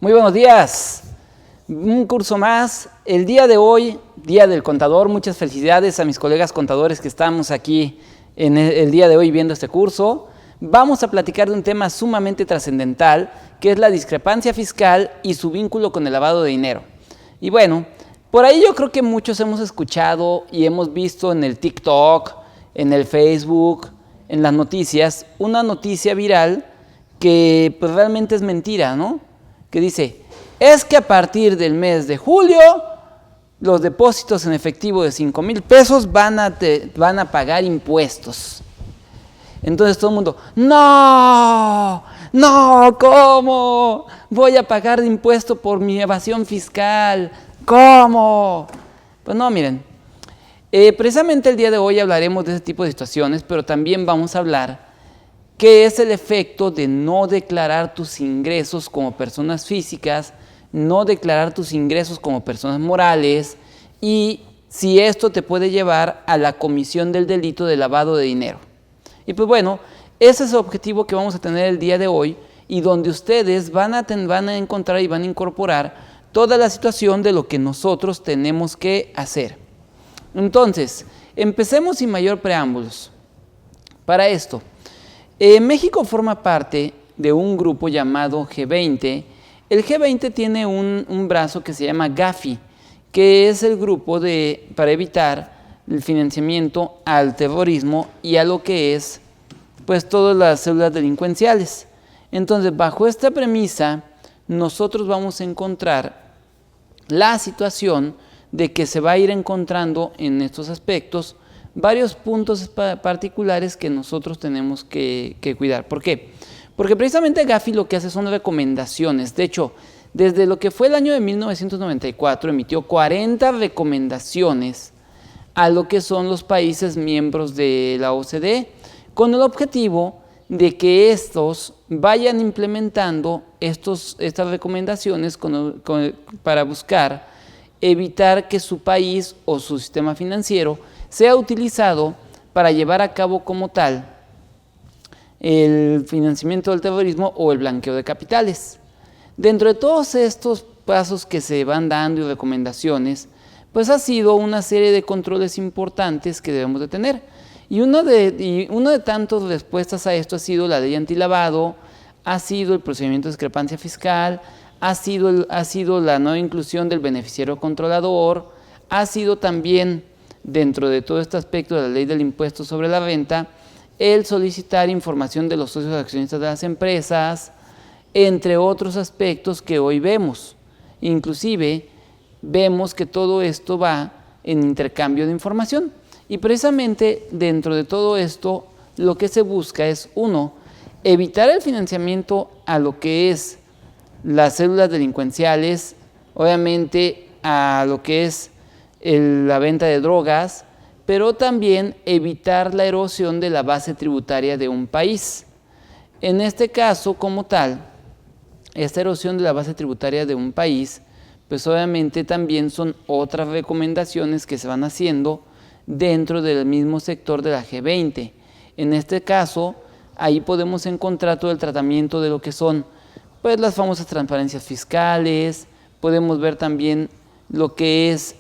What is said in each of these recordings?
Muy buenos días. Un curso más. El día de hoy, Día del Contador. Muchas felicidades a mis colegas contadores que estamos aquí en el día de hoy viendo este curso. Vamos a platicar de un tema sumamente trascendental, que es la discrepancia fiscal y su vínculo con el lavado de dinero. Y bueno, por ahí yo creo que muchos hemos escuchado y hemos visto en el TikTok, en el Facebook, en las noticias, una noticia viral que pues realmente es mentira, ¿no? Que dice, es que a partir del mes de julio, los depósitos en efectivo de 5,000 pesos van a pagar impuestos. Entonces todo el mundo, no, ¿cómo? Voy a pagar impuesto por mi evasión fiscal, ¿cómo? Pues no, miren, precisamente el día de hoy hablaremos de ese tipo de situaciones, pero también vamos a hablar qué es el efecto de no declarar tus ingresos como personas físicas, no declarar tus ingresos como personas morales y si esto te puede llevar a la comisión del delito de lavado de dinero. Y pues bueno, ese es el objetivo que vamos a tener el día de hoy y donde ustedes van a encontrar y van a incorporar toda la situación de lo que nosotros tenemos que hacer. Entonces, empecemos sin mayor preámbulos. Para esto, México forma parte de un grupo llamado G20. El G20 tiene un brazo que se llama Gafi, que es el grupo para evitar el financiamiento al terrorismo y a lo que es pues todas las células delincuenciales. Entonces, bajo esta premisa, nosotros vamos a encontrar la situación de que se va a ir encontrando en estos aspectos varios puntos particulares que nosotros tenemos que cuidar. ¿Por qué? Porque precisamente Gafi lo que hace son recomendaciones. De hecho, desde lo que fue el año de 1994, emitió 40 recomendaciones a lo que son los países miembros de la OCDE, con el objetivo de que estos vayan implementando estas recomendaciones para buscar evitar que su país o su sistema financiero sea utilizado para llevar a cabo como tal el financiamiento del terrorismo o el blanqueo de capitales. Dentro de todos estos pasos que se van dando y recomendaciones, pues ha sido una serie de controles importantes que debemos de tener. Y uno de tantas respuestas a esto ha sido la ley antilavado, ha sido el procedimiento de discrepancia fiscal, ha sido la no inclusión del beneficiario controlador, ha sido también, dentro de todo este aspecto de la ley del impuesto sobre la renta, el solicitar información de los socios accionistas de las empresas, entre otros aspectos que hoy vemos. Inclusive, vemos que todo esto va en intercambio de información. Y precisamente dentro de todo esto, lo que se busca es, uno, evitar el financiamiento a lo que es las células delincuenciales, obviamente a lo que es la venta de drogas, pero también evitar la erosión de la base tributaria de un país. En este caso, como tal, esta erosión de la base tributaria de un país, pues obviamente también son otras recomendaciones que se van haciendo dentro del mismo sector de la G20. En este caso, ahí podemos encontrar todo el tratamiento de lo que son pues las famosas transparencias fiscales, podemos ver también lo que es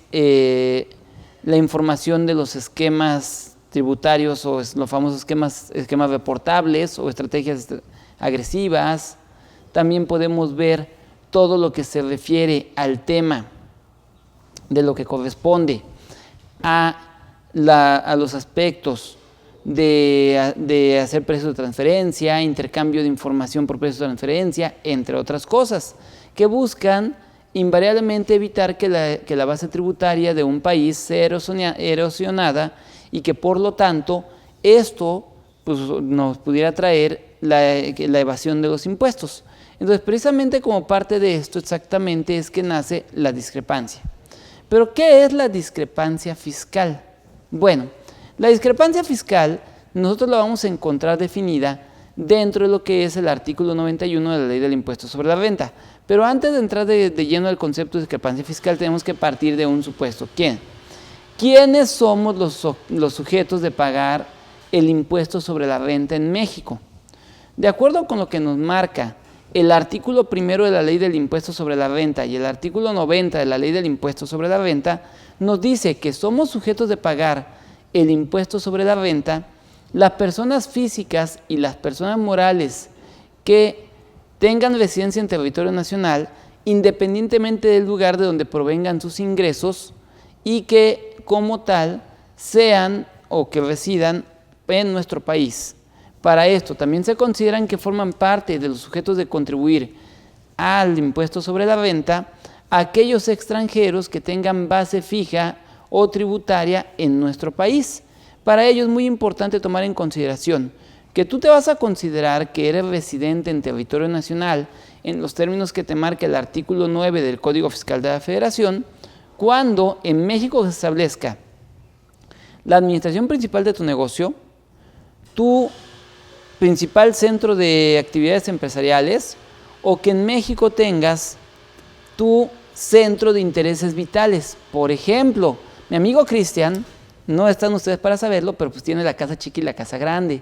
la información de los esquemas tributarios o los famosos esquemas reportables o estrategias agresivas. También podemos ver todo lo que se refiere al tema de lo que corresponde a los aspectos de hacer precios de transferencia, intercambio de información por precios de transferencia, entre otras cosas, que buscan invariablemente evitar que la base tributaria de un país sea erosionada y que por lo tanto esto pues, nos pudiera traer la evasión de los impuestos. Entonces, precisamente como parte de esto exactamente es que nace la discrepancia. ¿Pero qué es la discrepancia fiscal? Bueno, la discrepancia fiscal nosotros la vamos a encontrar definida dentro de lo que es el artículo 91 de la ley del impuesto sobre la renta. Pero antes de entrar de lleno al concepto de discrepancia fiscal tenemos que partir de un supuesto. ¿Quiénes somos los sujetos de pagar el impuesto sobre la renta en México? De acuerdo con lo que nos marca el artículo 1 de la Ley del Impuesto sobre la Renta y el artículo 90 de la Ley del Impuesto sobre la Renta nos dice que somos sujetos de pagar el impuesto sobre la renta las personas físicas y las personas morales que tengan residencia en territorio nacional, independientemente del lugar de donde provengan sus ingresos y que como tal sean o que residan en nuestro país. Para esto también se consideran que forman parte de los sujetos de contribuir al impuesto sobre la renta aquellos extranjeros que tengan base fija o tributaria en nuestro país. Para ello es muy importante tomar en consideración que tú te vas a considerar que eres residente en territorio nacional en los términos que te marca el artículo 9 del Código Fiscal de la Federación, cuando en México se establezca la administración principal de tu negocio, tu principal centro de actividades empresariales, o que en México tengas tu centro de intereses vitales. Por ejemplo, mi amigo Cristian, no están ustedes para saberlo, pero pues tiene la casa chica y la casa grande.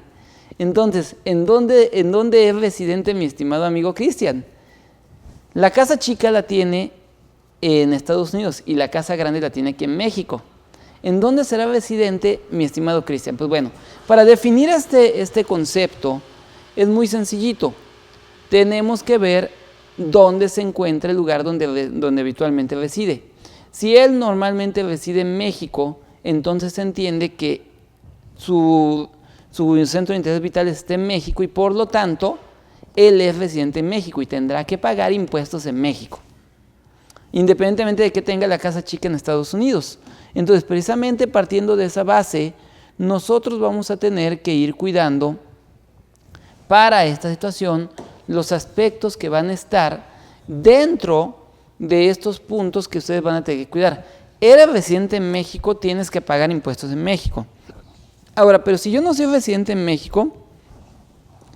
Entonces, ¿en dónde es residente mi estimado amigo Cristian? La casa chica la tiene en Estados Unidos y la casa grande la tiene aquí en México. ¿En dónde será residente mi estimado Cristian? Pues bueno, para definir este concepto es muy sencillito. Tenemos que ver dónde se encuentra el lugar donde habitualmente reside. Si él normalmente reside en México, entonces se entiende que su centro de interés vital está en México y por lo tanto él es residente en México y tendrá que pagar impuestos en México, independientemente de que tenga la casa chica en Estados Unidos. Entonces, precisamente partiendo de esa base, nosotros vamos a tener que ir cuidando para esta situación los aspectos que van a estar dentro de estos puntos que ustedes van a tener que cuidar. Eres residente en México, tienes que pagar impuestos en México. Ahora, pero si yo no soy residente en México,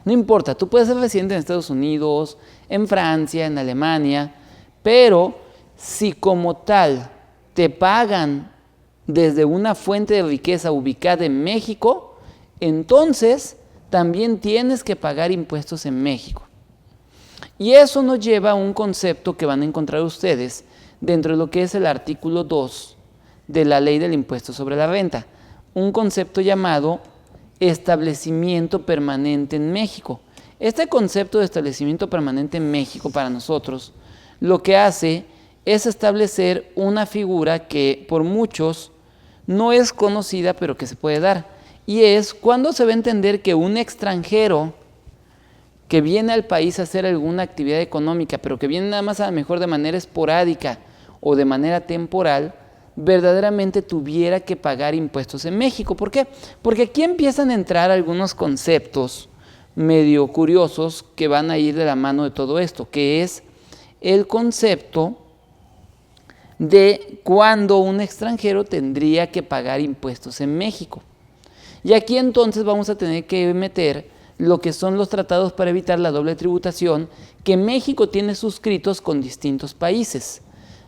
no importa, tú puedes ser residente en Estados Unidos, en Francia, en Alemania, pero si como tal te pagan desde una fuente de riqueza ubicada en México, entonces también tienes que pagar impuestos en México. Y eso nos lleva a un concepto que van a encontrar ustedes dentro de lo que es el artículo 2 de la Ley del Impuesto sobre la Renta, un concepto llamado establecimiento permanente en México. Este concepto de establecimiento permanente en México para nosotros lo que hace es establecer una figura que por muchos no es conocida, pero que se puede dar. Y es cuando se va a entender que un extranjero que viene al país a hacer alguna actividad económica, pero que viene nada más a lo mejor de manera esporádica o de manera temporal, verdaderamente tuviera que pagar impuestos en México. ¿Por qué? Porque aquí empiezan a entrar algunos conceptos medio curiosos que van a ir de la mano de todo esto, que es el concepto de cuándo un extranjero tendría que pagar impuestos en México. Y aquí entonces vamos a tener que meter lo que son los tratados para evitar la doble tributación que México tiene suscritos con distintos países.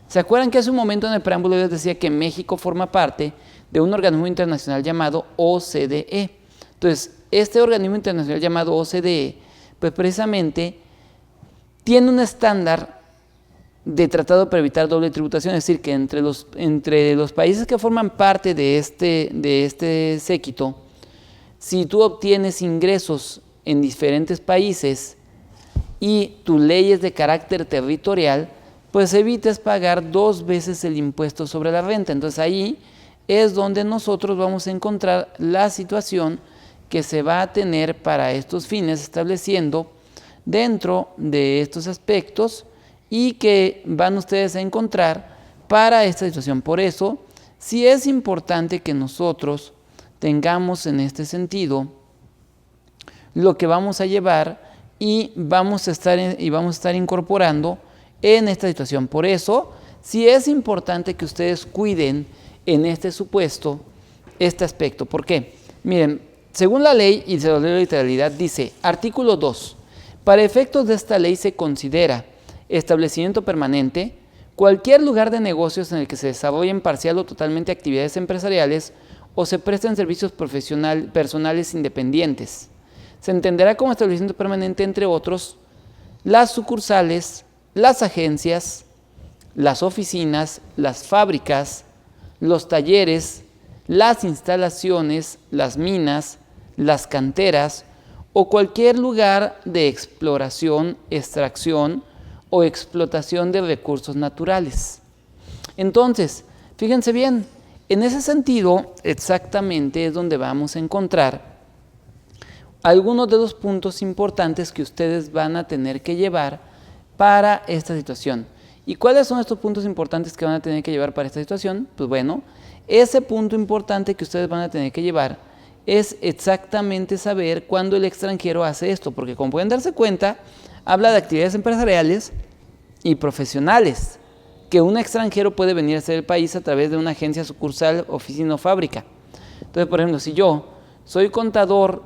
¿Se acuerdan que hace un momento en el preámbulo les decía que México forma parte de un organismo internacional llamado OCDE? Entonces, este organismo internacional llamado OCDE, pues precisamente tiene un estándar de tratado para evitar doble tributación, es decir, que entre los países que forman parte de este séquito, si tú obtienes ingresos en diferentes países y tu ley es de carácter territorial, pues evites pagar 2 veces el impuesto sobre la renta. Entonces ahí es donde nosotros vamos a encontrar la situación que se va a tener para estos fines, estableciendo dentro de estos aspectos y que van ustedes a encontrar para esta situación. Por eso, sí es importante que nosotros tengamos en este sentido lo que vamos a llevar y vamos a estar incorporando en esta situación. Por eso, sí es importante que ustedes cuiden en este supuesto este aspecto. ¿Por qué? Miren, según la ley, y se lo leo de literalidad, dice, artículo 2, para efectos de esta ley se considera establecimiento permanente cualquier lugar de negocios en el que se desarrollen parcial o totalmente actividades empresariales o se presten servicios personales independientes. Se entenderá como establecimiento permanente, entre otros, las sucursales, las agencias, las oficinas, las fábricas, los talleres, las instalaciones, las minas, las canteras o cualquier lugar de exploración, extracción o explotación de recursos naturales. Entonces, fíjense bien, en ese sentido exactamente es donde vamos a encontrar algunos de los puntos importantes que ustedes van a tener que llevar para esta situación. ¿Y cuáles son estos puntos importantes que van a tener que llevar para esta situación? Pues bueno, ese punto importante que ustedes van a tener que llevar es exactamente saber cuándo el extranjero hace esto, porque como pueden darse cuenta, habla de actividades empresariales y profesionales que un extranjero puede venir a hacer el país a través de una agencia, sucursal, oficina o fábrica. Entonces, por ejemplo, si yo soy contador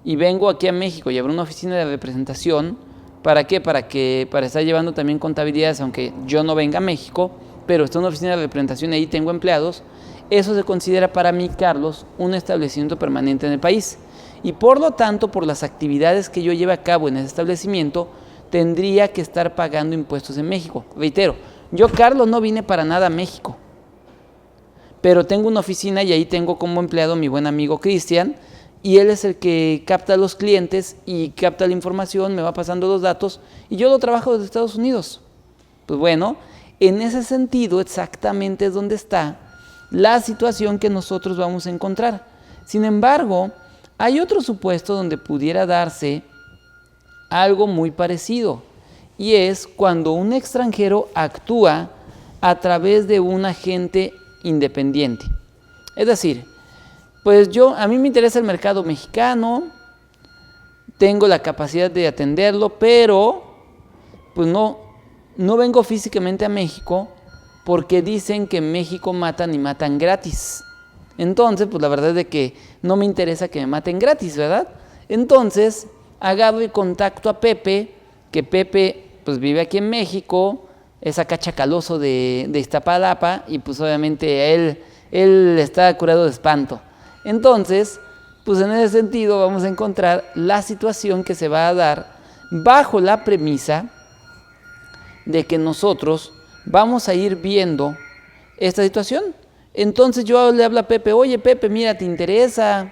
y vengo aquí a México y abro una oficina de representación, ¿para qué? Para estar llevando también contabilidades, aunque yo no venga a México, pero está en una oficina de representación y ahí tengo empleados, eso se considera para mí, Carlos, un establecimiento permanente en el país. Y por lo tanto, por las actividades que yo lleve a cabo en ese establecimiento, tendría que estar pagando impuestos en México. Reitero, yo, Carlos, no vine para nada a México, pero tengo una oficina y ahí tengo como empleado a mi buen amigo Cristian, y él es el que capta a los clientes y capta la información, me va pasando los datos y yo lo trabajo desde Estados Unidos. Pues bueno, en ese sentido exactamente es donde está la situación que nosotros vamos a encontrar. Sin embargo, hay otro supuesto donde pudiera darse algo muy parecido, y es cuando un extranjero actúa a través de un agente independiente. Es decir, pues a mí me interesa el mercado mexicano, tengo la capacidad de atenderlo, pero pues no vengo físicamente a México porque dicen que en México matan y matan gratis. Entonces, pues la verdad es de que no me interesa que me maten gratis, ¿verdad? Entonces, agarro y contacto a Pepe, que Pepe pues vive aquí en México, es acá chacaloso de Iztapalapa, y pues obviamente él está curado de espanto. Entonces, pues en ese sentido vamos a encontrar la situación que se va a dar bajo la premisa de que nosotros vamos a ir viendo esta situación. Entonces yo le hablo a Pepe, oye Pepe, mira, ¿te interesa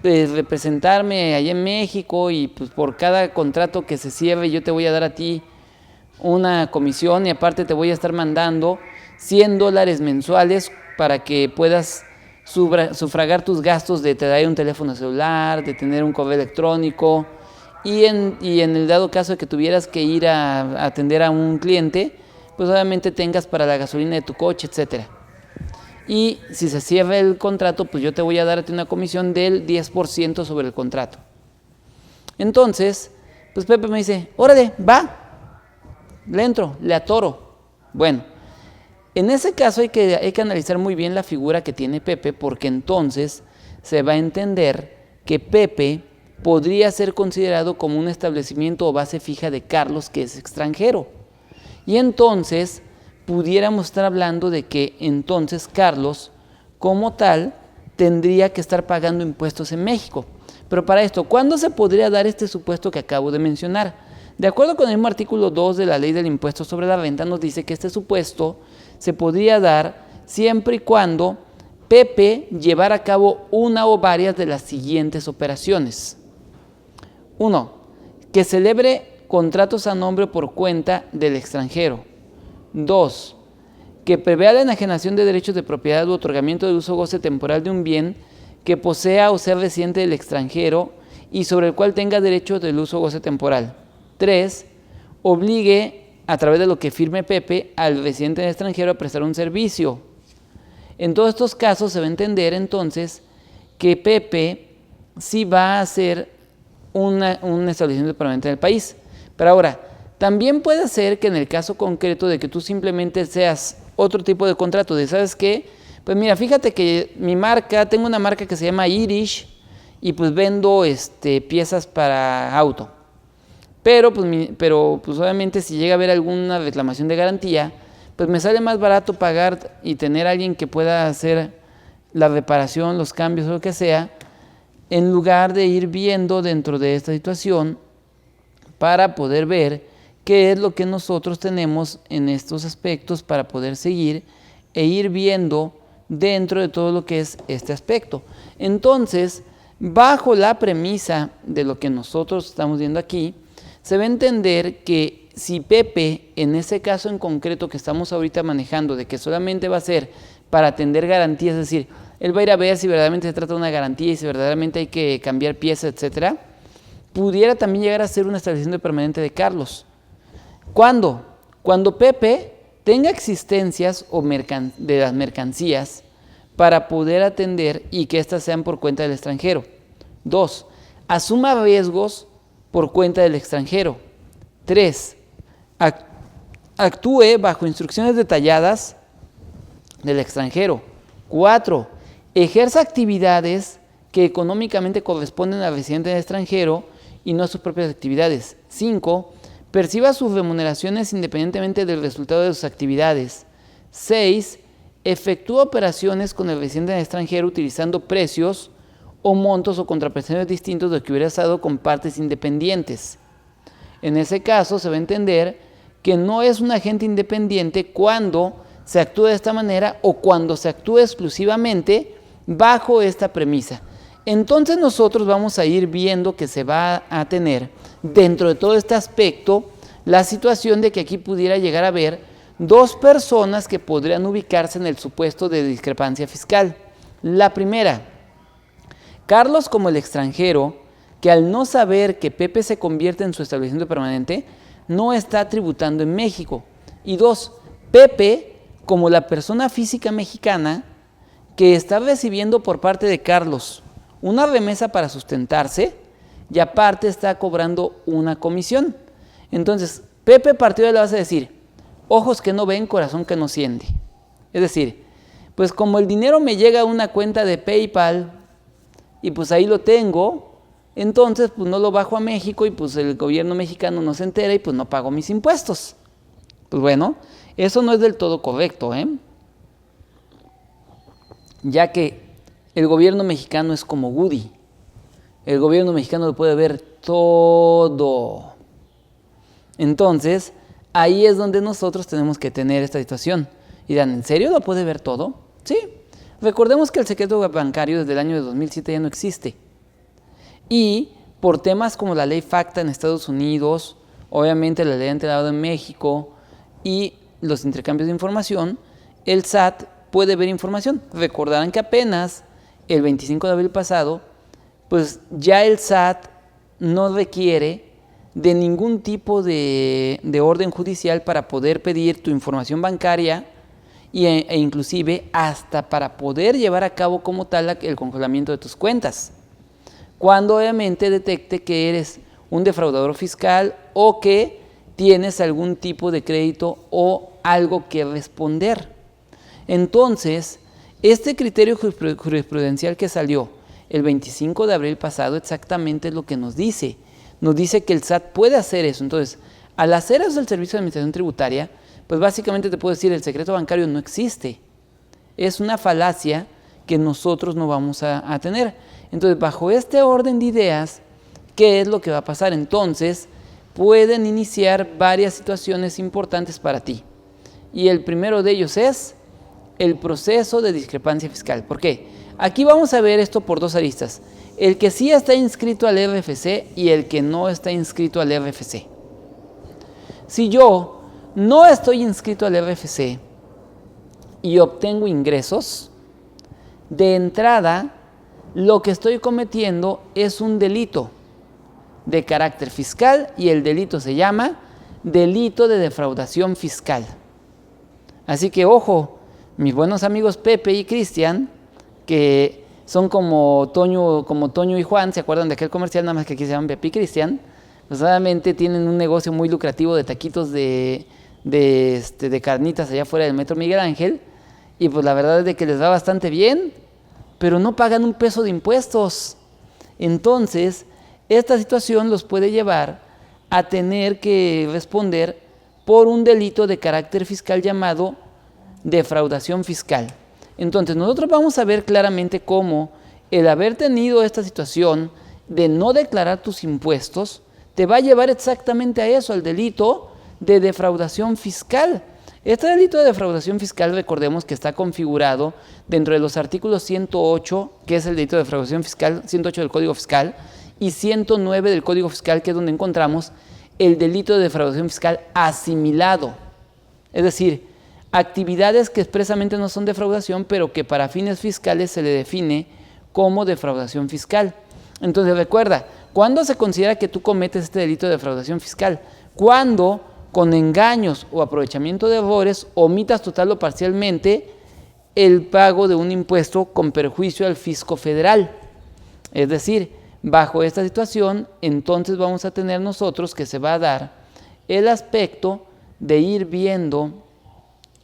representarme allá en México? Y pues por cada contrato que se cierre yo te voy a dar a ti una comisión, y aparte te voy a estar mandando $100 mensuales para que puedas sufragar tus gastos de traer un teléfono celular, de tener un correo electrónico, y en el dado caso de que tuvieras que ir a atender a un cliente, pues obviamente tengas para la gasolina de tu coche, etcétera. Y si se cierra el contrato, pues yo te voy a dar a ti una comisión del 10% sobre el contrato. Entonces, pues Pepe me dice, órale, va, le entro, le atoro. Bueno, en ese caso hay que analizar muy bien la figura que tiene Pepe, porque entonces se va a entender que Pepe podría ser considerado como un establecimiento o base fija de Carlos, que es extranjero. Y entonces pudiéramos estar hablando de que entonces Carlos, como tal, tendría que estar pagando impuestos en México. Pero para esto, ¿cuándo se podría dar este supuesto que acabo de mencionar? De acuerdo con el mismo artículo 2 de la Ley del Impuesto sobre la Renta, nos dice que este supuesto se podría dar siempre y cuando Pepe llevara a cabo una o varias de las siguientes operaciones. 1. Que celebre contratos a nombre o por cuenta del extranjero. 2. Que prevea la enajenación de derechos de propiedad u otorgamiento de uso o goce temporal de un bien que posea o sea residente del extranjero y sobre el cual tenga derecho del uso o goce temporal. 3. Obligue, a través de lo que firme Pepe, al residente del extranjero a prestar un servicio. En todos estos casos se va a entender entonces que Pepe sí va a ser un establecimiento permanente en el país. Pero ahora, también puede ser que en el caso concreto de que tú simplemente seas otro tipo de contrato, de ¿sabes qué? Pues mira, fíjate que tengo una marca que se llama Irish y pues vendo piezas para auto. Pero pues obviamente si llega a haber alguna reclamación de garantía, pues me sale más barato pagar y tener a alguien que pueda hacer la reparación, los cambios o lo que sea, en lugar de ir viendo dentro de esta situación para poder ver qué es lo que nosotros tenemos en estos aspectos para poder seguir e ir viendo dentro de todo lo que es este aspecto. Entonces, bajo la premisa de lo que nosotros estamos viendo aquí, se va a entender que si Pepe, en ese caso en concreto que estamos ahorita manejando, de que solamente va a ser para atender garantías, es decir, él va a ir a ver si verdaderamente se trata de una garantía y si verdaderamente hay que cambiar piezas, etcétera, pudiera también llegar a ser un establecimiento permanente de Carlos. ¿Cuándo? Cuando Pepe tenga existencias de las mercancías para poder atender y que éstas sean por cuenta del extranjero. 2. Asuma riesgos por cuenta del extranjero. 3. Actúe bajo instrucciones detalladas del extranjero. 4. Ejerza actividades que económicamente corresponden al residente del extranjero y no a sus propias actividades. 5. Perciba sus remuneraciones independientemente del resultado de sus actividades. 6. Efectúa operaciones con el residente del extranjero utilizando precios o montos o contraprestaciones distintos de lo que hubiera estado con partes independientes. En ese caso se va a entender que no es un agente independiente cuando se actúa de esta manera o cuando se actúa exclusivamente bajo esta premisa. Entonces nosotros vamos a ir viendo que se va a tener dentro de todo este aspecto la situación de que aquí pudiera llegar a haber dos personas que podrían ubicarse en el supuesto de discrepancia fiscal. La primera, Carlos como el extranjero, que al no saber que Pepe se convierte en su establecimiento permanente, no está tributando en México. Y 2, Pepe como la persona física mexicana que está recibiendo por parte de Carlos una remesa para sustentarse y aparte está cobrando una comisión. Entonces, Pepe partió de la base de decir, ojos que no ven, corazón que no siente. Es decir, pues como el dinero me llega a una cuenta de PayPal y pues ahí lo tengo, entonces pues no lo bajo a México y pues el gobierno mexicano no se entera y pues no pago mis impuestos. Pues bueno, eso no es del todo correcto, ya que el gobierno mexicano es como Woody. El gobierno mexicano lo puede ver todo. Entonces, ahí es donde nosotros tenemos que tener esta situación. Y dirán, ¿en serio lo puede ver todo? Sí. Recordemos que el secreto bancario desde el año de 2007 ya no existe. Y por temas como la ley FATCA en Estados Unidos, obviamente la ley antilavado en México y los intercambios de información, el SAT puede ver información. Recordarán que apenas el 25 de abril pasado, pues ya el SAT no requiere de ningún tipo de orden judicial para poder pedir tu información bancaria e inclusive hasta para poder llevar a cabo como tal el congelamiento de tus cuentas. Cuando obviamente detecte que eres un defraudador fiscal o que tienes algún tipo de crédito o algo que responder. Entonces, este criterio jurisprudencial que salió el 25 de abril pasado exactamente es lo que nos dice. Nos dice que el SAT puede hacer eso. Entonces, al hacer eso el Servicio de Administración Tributaria, pues básicamente te puedo decir, el secreto bancario no existe. Es una falacia que nosotros no vamos a tener. Entonces, bajo este orden de ideas, ¿qué es lo que va a pasar? Entonces, pueden iniciar varias situaciones importantes para ti. Y el primero de ellos es el proceso de discrepancia fiscal. ¿Por qué? Aquí vamos a ver esto por dos aristas. El que sí está inscrito al RFC y el que no está inscrito al RFC. Si yo no estoy inscrito al RFC y obtengo ingresos, de entrada lo que estoy cometiendo es un delito de carácter fiscal y el delito se llama delito de defraudación fiscal. Así que ojo, mis buenos amigos Pepe y Cristian, que son como Toño y Juan, ¿se acuerdan de aquel comercial? Nada más que aquí se llaman Pepe y Cristian. Pues obviamente tienen un negocio muy lucrativo de taquitos de carnitas allá fuera del Metro Miguel Ángel. Y pues la verdad es de que les va bastante bien, pero no pagan un peso de impuestos. Entonces, esta situación los puede llevar a tener que responder por un delito de carácter fiscal llamado defraudación fiscal. Entonces, nosotros vamos a ver claramente cómo el haber tenido esta situación de no declarar tus impuestos te va a llevar exactamente a eso, al delito de defraudación fiscal. Este delito de defraudación fiscal, recordemos que está configurado dentro de los artículos 108, que es el delito de defraudación fiscal, 108 del Código Fiscal, y 109 del Código Fiscal, que es donde encontramos el delito de defraudación fiscal asimilado. Es decir, actividades que expresamente no son defraudación, pero que para fines fiscales se le define como defraudación fiscal. Entonces recuerda, ¿cuándo se considera que tú cometes este delito de defraudación fiscal? Cuando con engaños o aprovechamiento de errores omitas total o parcialmente el pago de un impuesto con perjuicio al fisco federal. Es decir, bajo esta situación, entonces vamos a tener nosotros que se va a dar el aspecto de ir viendo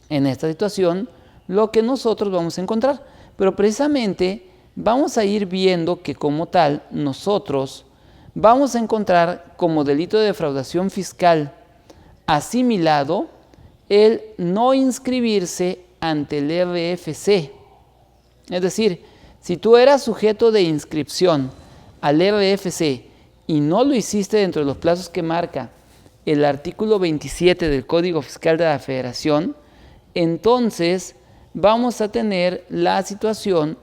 en esta situación lo que nosotros vamos a encontrar. Pero precisamente vamos a ir viendo que como tal nosotros vamos a encontrar como delito de defraudación fiscal asimilado el no inscribirse ante el RFC. Es decir, si tú eras sujeto de inscripción al RFC y no lo hiciste dentro de los plazos que marca el artículo 27 del Código Fiscal de la Federación, entonces vamos a tener la situación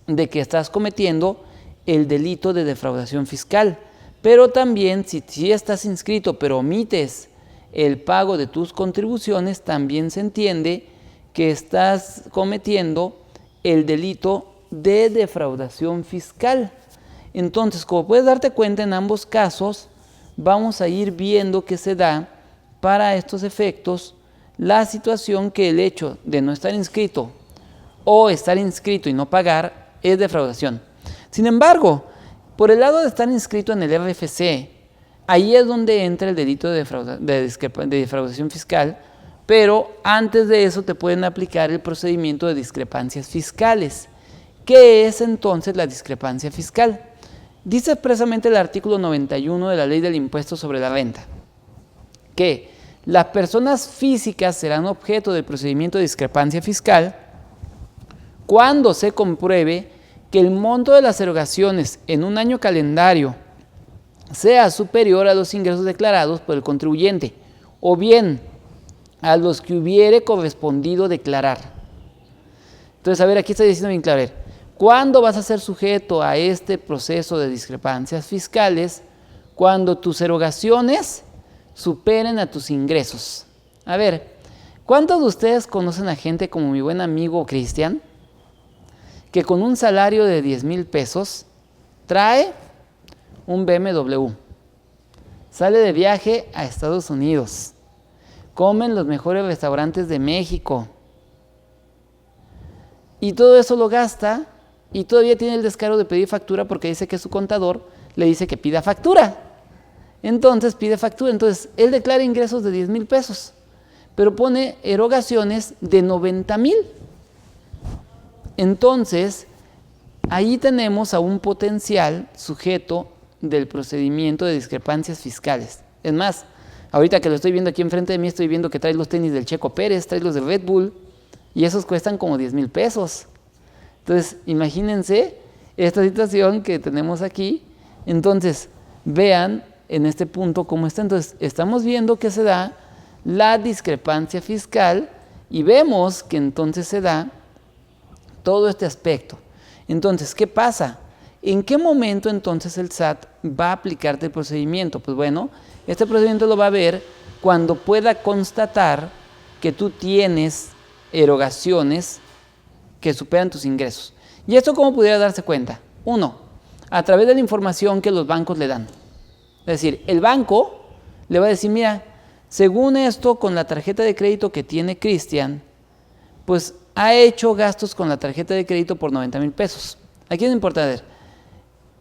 de que estás cometiendo el delito de defraudación fiscal. Pero también si estás inscrito pero omites el pago de tus contribuciones, también se entiende que estás cometiendo el delito de defraudación fiscal. Entonces, como puedes darte cuenta, en ambos casos vamos a ir viendo que se da para estos efectos la situación que el hecho de no estar inscrito o estar inscrito y no pagar es defraudación. Sin embargo, por el lado de estar inscrito en el RFC, ahí es donde entra el delito de defraudación fiscal, pero antes de eso te pueden aplicar el procedimiento de discrepancias fiscales. ¿Qué es entonces la discrepancia fiscal? Dice expresamente el artículo 91 de la Ley del Impuesto sobre la Renta que las personas físicas serán objeto del procedimiento de discrepancia fiscal cuando se compruebe que el monto de las erogaciones en un año calendario sea superior a los ingresos declarados por el contribuyente o bien a los que hubiere correspondido declarar. Entonces, a ver, aquí está diciendo bien claro, ¿cuándo vas a ser sujeto a este proceso de discrepancias fiscales? Cuando tus erogaciones superen a tus ingresos. A ver, ¿cuántos de ustedes conocen a gente como mi buen amigo Cristian, que con un salario de 10,000 pesos trae un BMW, sale de viaje a Estados Unidos, come en los mejores restaurantes de México y todo eso lo gasta y todavía tiene el descaro de pedir factura porque dice que su contador le dice que pida factura? Entonces pide factura, entonces él declara ingresos de 10,000 pesos, pero pone erogaciones de 90,000. Entonces, ahí tenemos a un potencial sujeto del procedimiento de discrepancias fiscales. Es más, ahorita que lo estoy viendo aquí enfrente de mí, estoy viendo que trae los tenis del Checo Pérez, trae los de Red Bull, y esos cuestan como 10,000 pesos. Entonces, imagínense esta situación que tenemos aquí. Entonces, vean en este punto cómo está. Entonces, estamos viendo que se da la discrepancia fiscal y vemos que entonces se da todo este aspecto. Entonces, ¿qué pasa? ¿En qué momento entonces el SAT va a aplicarte el procedimiento? Pues bueno, este procedimiento lo va a ver cuando pueda constatar que tú tienes erogaciones que superan tus ingresos. ¿Y esto cómo pudiera darse cuenta? Uno, a través de la información que los bancos le dan. Es decir, el banco le va a decir, mira, según esto, con la tarjeta de crédito que tiene Cristian, pues ha hecho gastos con la tarjeta de crédito por 90,000 pesos. Aquí es importante ver.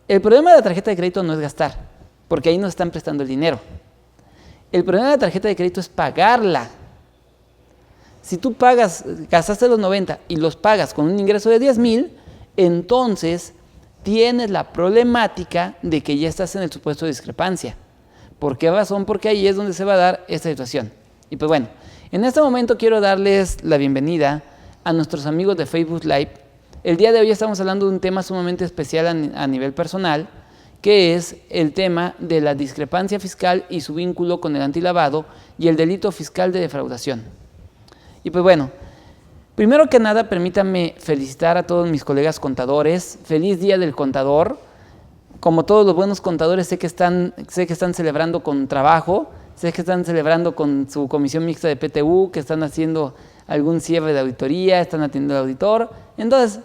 El problema de la tarjeta de crédito no es gastar, porque ahí nos están prestando el dinero. El problema de la tarjeta de crédito es pagarla. Si tú gastaste los 90 y los pagas con un ingreso de 10,000, entonces tienes la problemática de que ya estás en el supuesto de discrepancia. ¿Por qué razón? Porque ahí es donde se va a dar esta situación. Y pues bueno, en este momento quiero darles la bienvenida a nuestros amigos de Facebook Live. El día de hoy estamos hablando de un tema sumamente especial a nivel personal, que es el tema de la discrepancia fiscal y su vínculo con el antilavado y el delito fiscal de defraudación. Y pues bueno, primero que nada, permítanme felicitar a todos mis colegas contadores. Feliz Día del Contador. Como todos los buenos contadores, sé que están celebrando con trabajo, sé que están celebrando con su comisión mixta de PTU, que están haciendo algún cierre de auditoría, están atendiendo al auditor. Entonces,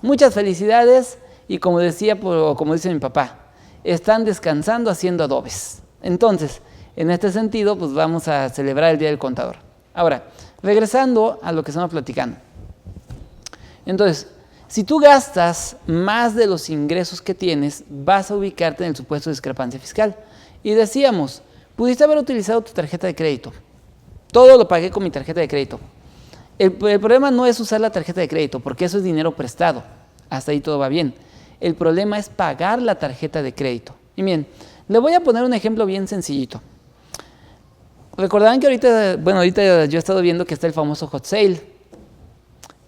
muchas felicidades y como decía, o como dice mi papá, están descansando haciendo adobes. Entonces, en este sentido, pues vamos a celebrar el Día del Contador. Ahora, regresando a lo que estamos platicando. Entonces, si tú gastas más de los ingresos que tienes, vas a ubicarte en el supuesto de discrepancia fiscal. Y decíamos, pudiste haber utilizado tu tarjeta de crédito. Todo lo pagué con mi tarjeta de crédito. El problema no es usar la tarjeta de crédito, porque eso es dinero prestado. Hasta ahí todo va bien. El problema es pagar la tarjeta de crédito. Y miren, le voy a poner un ejemplo bien sencillito. Recordarán que ahorita yo he estado viendo que está el famoso hot sale,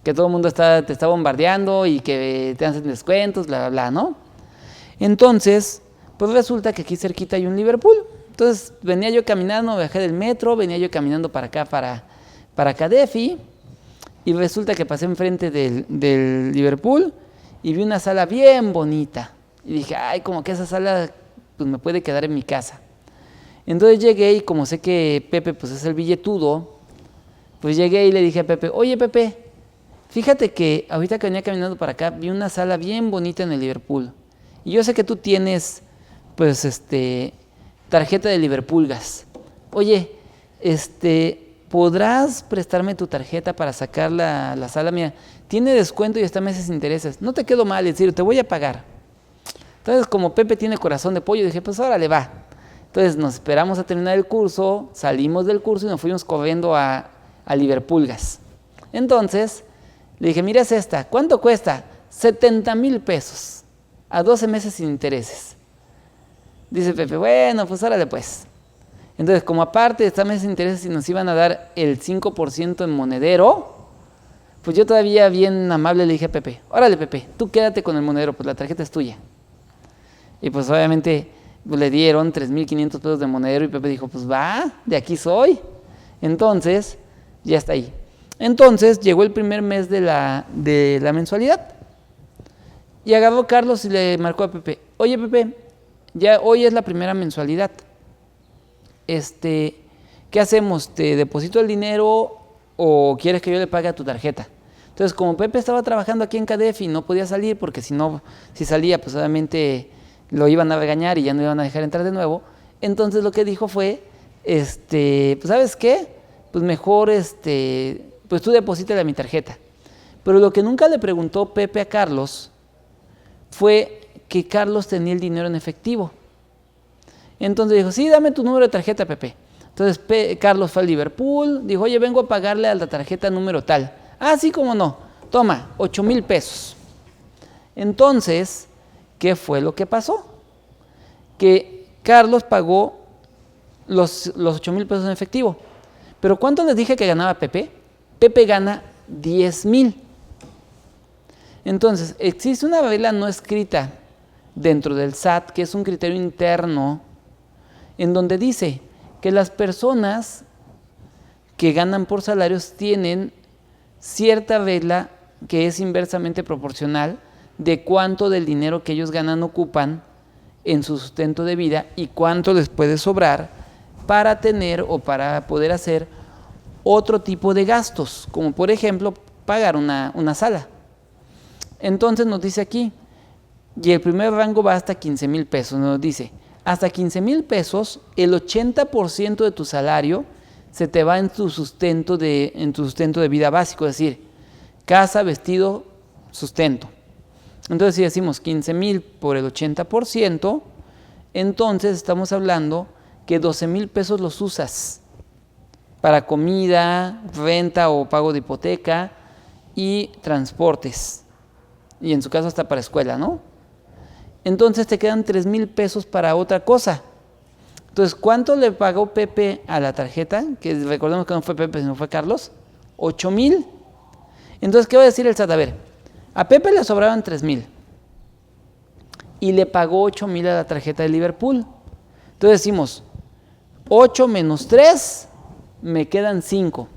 que todo el mundo te está bombardeando y que te hacen descuentos, bla, bla, bla, ¿no? Entonces, pues resulta que aquí cerquita hay un Liverpool. Entonces, venía yo caminando, bajé del metro, venía yo caminando para acá, para Cadefi, y resulta que pasé enfrente del Liverpool y vi una sala bien bonita. Y dije, ay, como que esa sala pues, me puede quedar en mi casa. Entonces llegué y como sé que Pepe pues es el billetudo, pues llegué y le dije a Pepe, oye Pepe, fíjate que ahorita que venía caminando para acá vi una sala bien bonita en el Liverpool. Y yo sé que tú tienes pues tarjeta de Liverpoolgas. Oye, ¿podrás prestarme tu tarjeta para sacar la sala? Mira, tiene descuento y hasta meses intereses. No te quedo mal, es decir, te voy a pagar. Entonces, como Pepe tiene corazón de pollo, dije, pues órale, va. Entonces, nos esperamos a terminar el curso, salimos del curso y nos fuimos corriendo a Liverpoolgas. Entonces, le dije, mira es esta, ¿cuánto cuesta? 70,000 pesos, a 12 meses sin intereses. Dice Pepe, bueno, pues órale pues. Entonces, como aparte de estos meses sin intereses y nos iban a dar el 5% en monedero, pues yo todavía bien amable le dije a Pepe, órale Pepe, tú quédate con el monedero, pues la tarjeta es tuya. Y pues obviamente pues, le dieron 3,500 pesos de monedero y Pepe dijo, pues va, de aquí soy. Entonces, ya está ahí. Entonces, llegó el primer mes de la mensualidad. Y agarró Carlos y le marcó a Pepe, oye Pepe, ya hoy es la primera mensualidad. ¿Qué hacemos? ¿Te deposito el dinero o quieres que yo le pague a tu tarjeta? Entonces, como Pepe estaba trabajando aquí en Cadef y no podía salir, porque si salía, pues obviamente lo iban a regañar y ya no iban a dejar entrar de nuevo. Entonces, lo que dijo fue, pues ¿sabes qué? Pues mejor, pues tú deposítale a mi tarjeta. Pero lo que nunca le preguntó Pepe a Carlos fue que Carlos tenía el dinero en efectivo. Entonces dijo, sí, dame tu número de tarjeta, Pepe. Entonces Carlos fue al Liverpool, dijo, oye, vengo a pagarle a la tarjeta número tal. Ah, sí, cómo no. Toma, 8,000 pesos. Entonces, ¿qué fue lo que pasó? Que Carlos pagó los 8,000 pesos en efectivo. Pero ¿cuánto les dije que ganaba Pepe? Pepe gana 10,000. Entonces, existe una regla no escrita dentro del SAT, que es un criterio interno, en donde dice que las personas que ganan por salarios tienen cierta regla que es inversamente proporcional de cuánto del dinero que ellos ganan ocupan en su sustento de vida y cuánto les puede sobrar para tener o para poder hacer otro tipo de gastos, como por ejemplo pagar una sala. Entonces nos dice aquí, y el primer rango va hasta 15,000 pesos, nos dice, hasta 15,000 pesos, el 80% de tu salario se te va en tu sustento de vida básico, es decir, casa, vestido, sustento. Entonces, si decimos 15,000 por el 80%, entonces estamos hablando que 12,000 pesos los usas para comida, renta o pago de hipoteca y transportes. Y en su caso hasta para escuela, ¿no? Entonces te quedan 3,000 pesos para otra cosa. Entonces, ¿cuánto le pagó Pepe a la tarjeta? Que recordemos que no fue Pepe, sino fue Carlos. 8,000. Entonces, ¿qué va a decir el SAT? A ver, a Pepe le sobraban 3,000. y le pagó 8,000 a la tarjeta de Liverpool. Entonces decimos, 8 menos 3, me quedan 5.